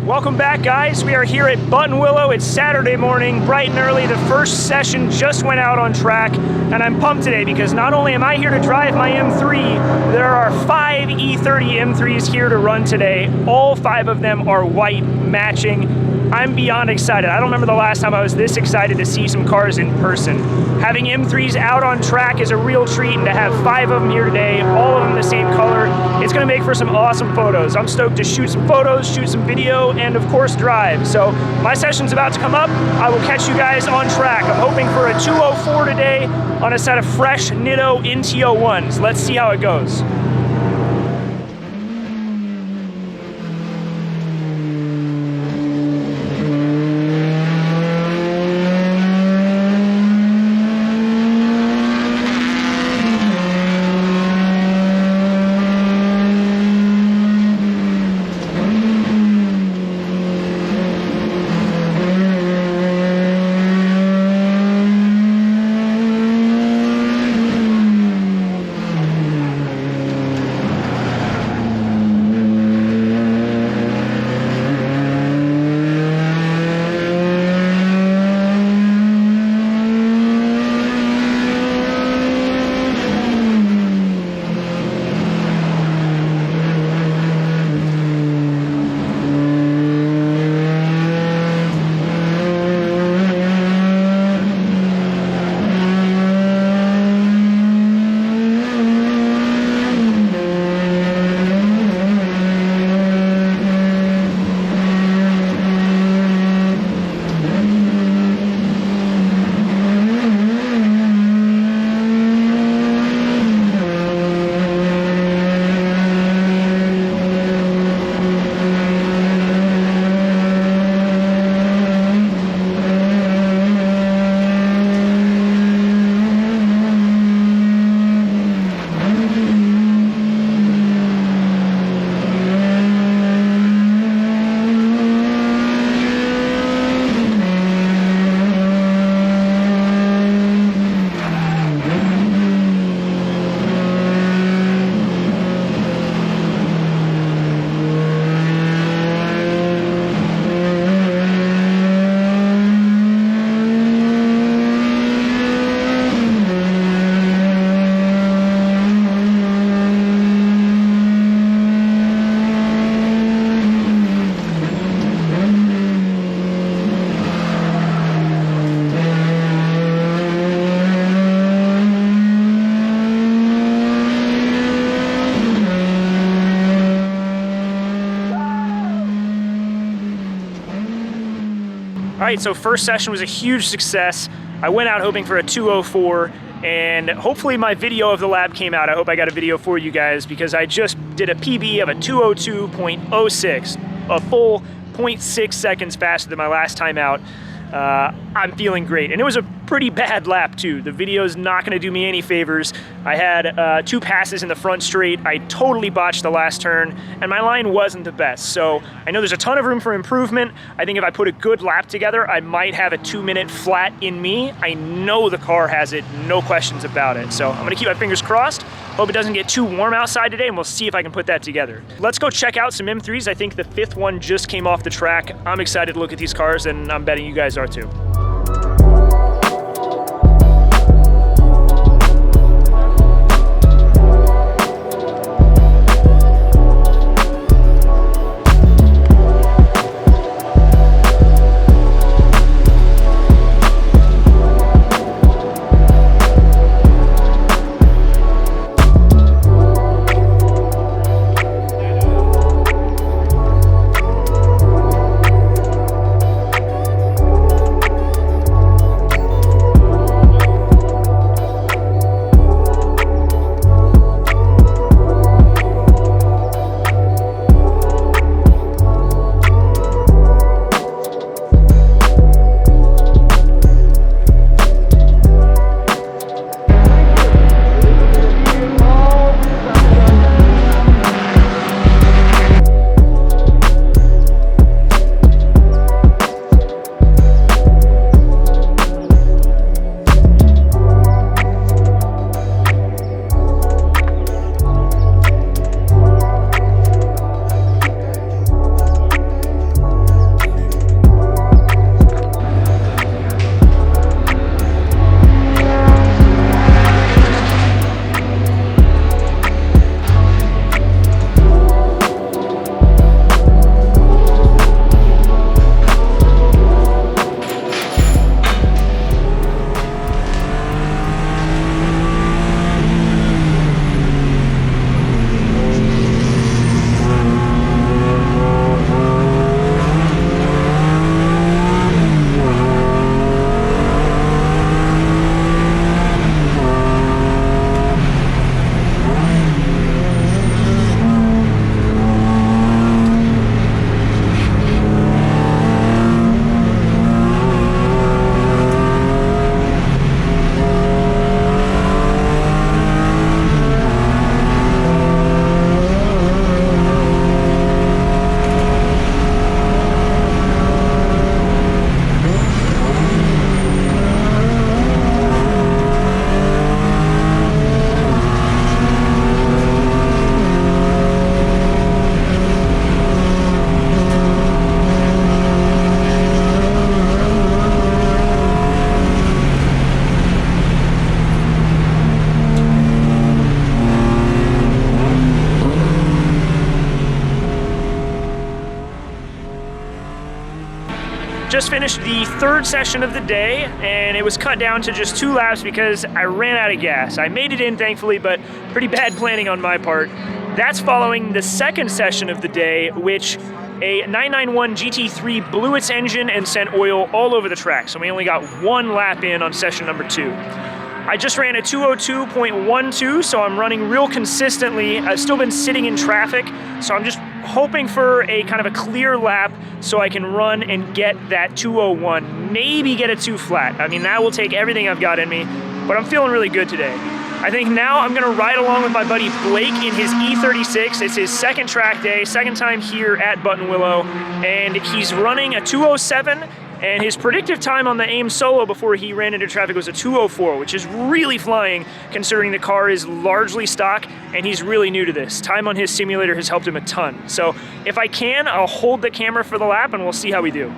Welcome back, guys. We are here at Buttonwillow. It's Saturday morning, bright and early. The first session just went out on track, and I'm pumped today because not only am I here to drive my M3, there are 5 E30 M3s here to run today. All 5 of them are white, matching. I'm beyond excited. I don't remember the last time I was this excited to see some cars in person. Having M3s out on track is a real treat, and to have 5 of them here today, all of them the same color, it's gonna make for some awesome photos. I'm stoked to shoot some photos, shoot some video, and of course drive. So my session's about to come up. I will catch you guys on track. I'm hoping for a 204 today on a set of fresh Nitto NT01s. Let's see how it goes. All right, so first session was a huge success. I went out hoping for a 204, and hopefully my video of the lab came out. I hope I got a video for you guys because I just did a PB of a 202.06, a full 0.6 seconds faster than my last time out. I'm feeling great, and it was a pretty bad lap too. The video's not gonna do me any favors. I had 2 passes in the front straight. I totally botched the last turn, and my line wasn't the best. So I know there's a ton of room for improvement. I think if I put a good lap together, I might have a 2-minute flat in me. I know the car has it, no questions about it. So I'm gonna keep my fingers crossed. Hope it doesn't get too warm outside today, and we'll see if I can put that together. Let's go check out some M3s. I think the 5th one just came off the track. I'm excited to look at these cars, and I'm betting you guys are too. Just finished the third session of the day, and it was cut down to just 2 laps because I ran out of gas. I made it in, thankfully, but pretty bad planning on my part. That's following the second session of the day, which a 991 GT3 blew its engine and sent oil all over the track, so we only got 1 lap in on session number 2. I just ran a 202.12, so I'm running real consistently. I've still been sitting in traffic, so I'm just hoping for a kind of a clear lap so I can run and get that 201, maybe get a 2 flat. I mean, that will take everything I've got in me, but I'm feeling really good today. I think now I'm gonna ride along with my buddy Blake in his E36. It's his second track day, second time here at Buttonwillow, and he's running a 207, and his predictive time on the AIM solo before he ran into traffic was a 204, which is really flying considering the car is largely stock and he's really new to this. Time on his simulator has helped him a ton. So if I can, I'll hold the camera for the lap and we'll see how we do.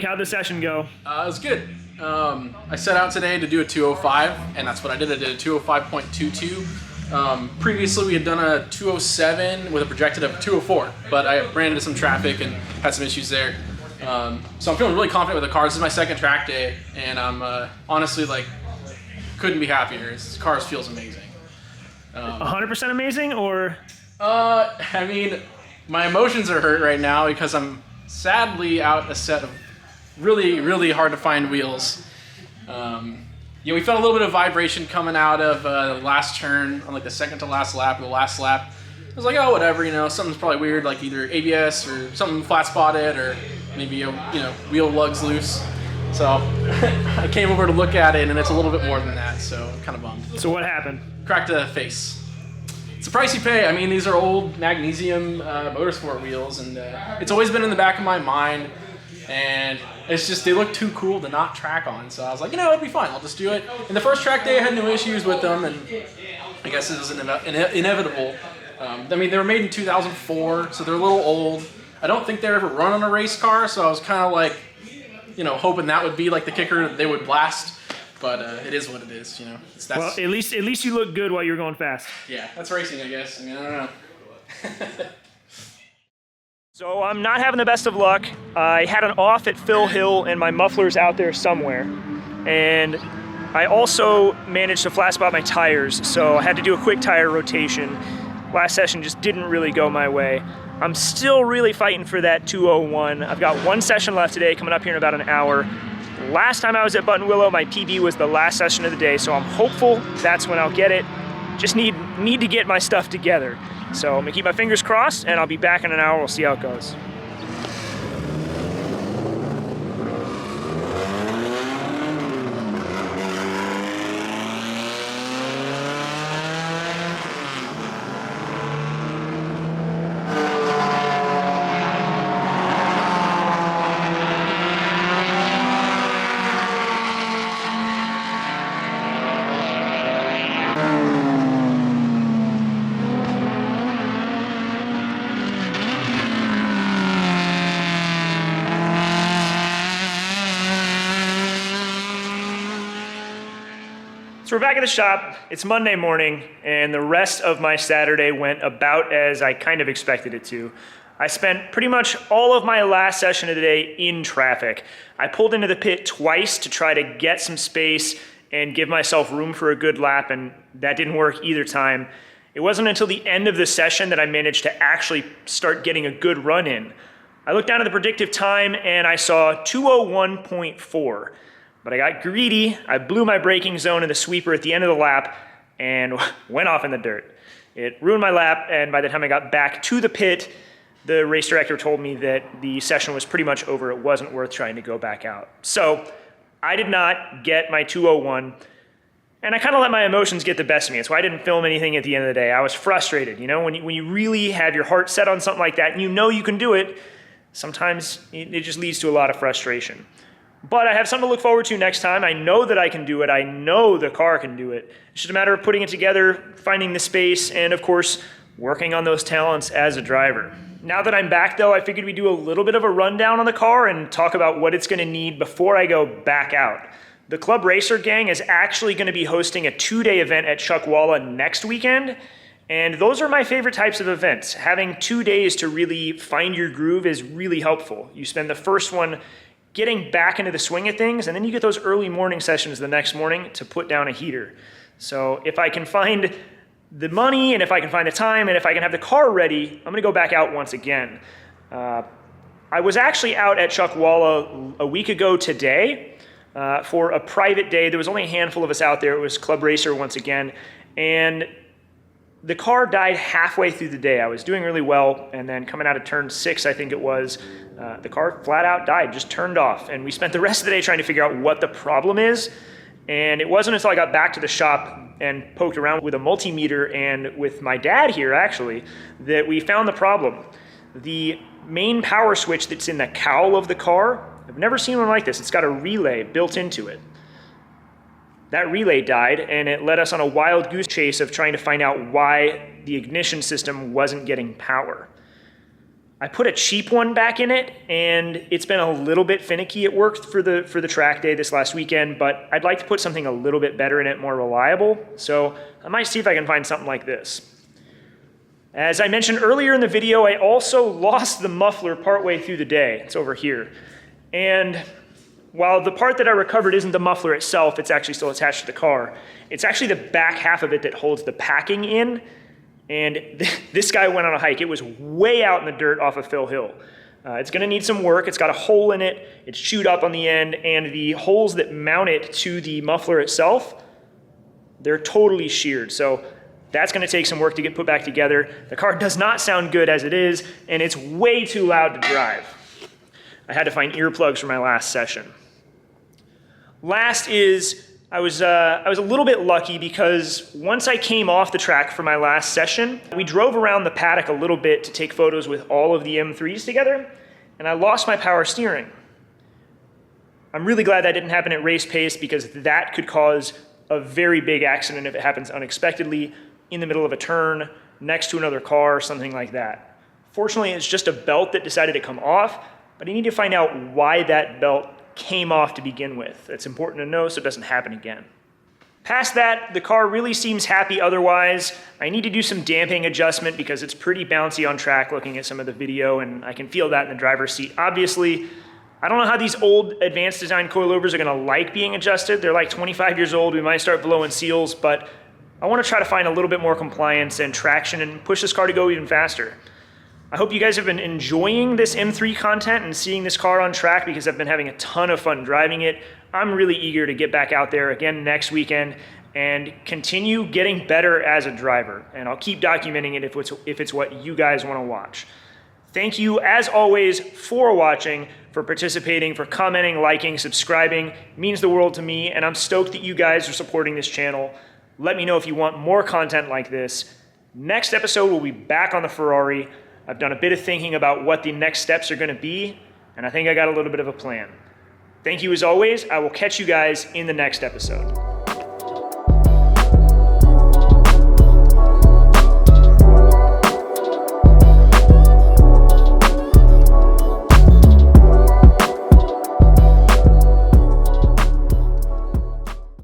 How'd the session go? It was good. I set out today to do a 205, and that's what I did. I did a 205.22. Previously, we had done a 207 with a projected of 204, but I ran into some traffic and had some issues there. So I'm feeling really confident with the car. This is my second track day, and I'm honestly like couldn't be happier. This car feels amazing. 100% amazing, or? I mean, my emotions are hurt right now because I'm sadly out a set of really hard to find wheels. Yeah, we felt a little bit of vibration coming out of the last turn on like the second to last lap or the last lap. I was like, oh, whatever, you know, something's probably weird, like either ABS or something flat spotted or maybe a wheel lugs loose. So I came over to look at it, and it's a little bit more than that, so I'm kind of bummed. So what happened? Cracked a face. It's a price you pay. I mean, these are old magnesium motorsport wheels, and it's always been in the back of my mind, and it's just, they look too cool to not track on, so I was like, you know, it'd be fun, I'll just do it. And the first track day I had no issues with them, and I guess it was inevitable. I mean, they were made in 2004, so they're a little old. I don't think they're ever run on a race car, so I was kind of like, you know, hoping that would be like the kicker that they would blast. But it is what it is, you know. Well, at least you look good while you're going fast. Yeah, that's racing, I guess. I mean, I don't know. So I'm not having the best of luck. I had an off at Phil Hill, and my muffler's out there somewhere. And I also managed to flat spot my tires, so I had to do a quick tire rotation. Last session just didn't really go my way. I'm still really fighting for that 201. I've got one session left today, coming up here in about an hour. Last time I was at Buttonwillow, my PB was the last session of the day, so I'm hopeful that's when I'll get it. Just need to get my stuff together. So I'm gonna keep my fingers crossed, and I'll be back in an hour. We'll see how it goes. So we're back at the shop. It's Monday morning, and the rest of my Saturday went about as I kind of expected it to. I spent pretty much all of my last session of the day in traffic. I pulled into the pit twice to try to get some space and give myself room for a good lap, and that didn't work either time. It wasn't until the end of the session that I managed to actually start getting a good run in. I looked down at the predictive time and I saw 201.4. But I got greedy, I blew my braking zone in the sweeper at the end of the lap and went off in the dirt. It ruined my lap, and by the time I got back to the pit, the race director told me that the session was pretty much over. It wasn't worth trying to go back out. So I did not get my 201, and I kind of let my emotions get the best of me. That's why I didn't film anything at the end of the day. I was frustrated. You know, when you really have your heart set on something like that and you know you can do it, sometimes it just leads to a lot of frustration. But I have something to look forward to next time. I know that I can do it. I know the car can do it. It's just a matter of putting it together, finding the space, and of course, working on those talents as a driver. Now that I'm back though, I figured we'd do a little bit of a rundown on the car and talk about what it's gonna need before I go back out. The Club Racer gang is actually gonna be hosting a 2-day event at Chuckwalla next weekend. And those are my favorite types of events. Having 2 days to really find your groove is really helpful. You spend the first one getting back into the swing of things, and then you get those early morning sessions the next morning to put down a heater. So if I can find the money, and if I can find the time, and if I can have the car ready, I'm gonna go back out once again. I was actually out at Chuckwalla a week ago today for a private day. There was only a handful of us out there. It was Club Racer once again, and the car died halfway through the day. I was doing really well, and then coming out of turn 6, I think it was, the car flat out died, just turned off. And we spent the rest of the day trying to figure out what the problem is. And it wasn't until I got back to the shop and poked around with a multimeter and with my dad here, actually, that we found the problem. The main power switch that's in the cowl of the car, I've never seen one like this. It's got a relay built into it. That relay died, and it led us on a wild goose chase of trying to find out why the ignition system wasn't getting power. I put a cheap one back in it, and it's been a little bit finicky. It worked for the track day this last weekend, but I'd like to put something a little bit better in it, more reliable. So I might see if I can find something like this. As I mentioned earlier in the video, I also lost the muffler partway through the day. It's over here. And while the part that I recovered isn't the muffler itself, it's actually still attached to the car. It's actually the back half of it that holds the packing in. And this guy went on a hike. It was way out in the dirt off of Phil Hill. It's gonna need some work. It's got a hole in it. It's chewed up on the end, and the holes that mount it to the muffler itself, they're totally sheared. So that's gonna take some work to get put back together. The car does not sound good as it is, and it's way too loud to drive. I had to find earplugs for my last session. Last is, I was a little bit lucky because once I came off the track for my last session, we drove around the paddock a little bit to take photos with all of the M3s together, and I lost my power steering. I'm really glad that didn't happen at race pace because that could cause a very big accident if it happens unexpectedly in the middle of a turn, next to another car, something like that. Fortunately, it's just a belt that decided to come off, but I need to find out why that belt came off to begin with. It's important to know so it doesn't happen again. Past that, the car really seems happy otherwise. I need to do some damping adjustment because it's pretty bouncy on track looking at some of the video, and I can feel that in the driver's seat. Obviously, I don't know how these old advanced design coilovers are gonna like being adjusted. They're like 25 years old. We might start blowing seals, but I wanna try to find a little bit more compliance and traction and push this car to go even faster. I hope you guys have been enjoying this M3 content and seeing this car on track, because I've been having a ton of fun driving it. I'm really eager to get back out there again next weekend and continue getting better as a driver. And I'll keep documenting it if it's what you guys want to watch. Thank you, as always, for watching, for participating, for commenting, liking, subscribing. It means the world to me, and I'm stoked that you guys are supporting this channel. Let me know if you want more content like this. Next episode, we'll be back on the Ferrari. I've done a bit of thinking about what the next steps are going to be, and I think I got a little bit of a plan. Thank you as always. I will catch you guys in the next episode.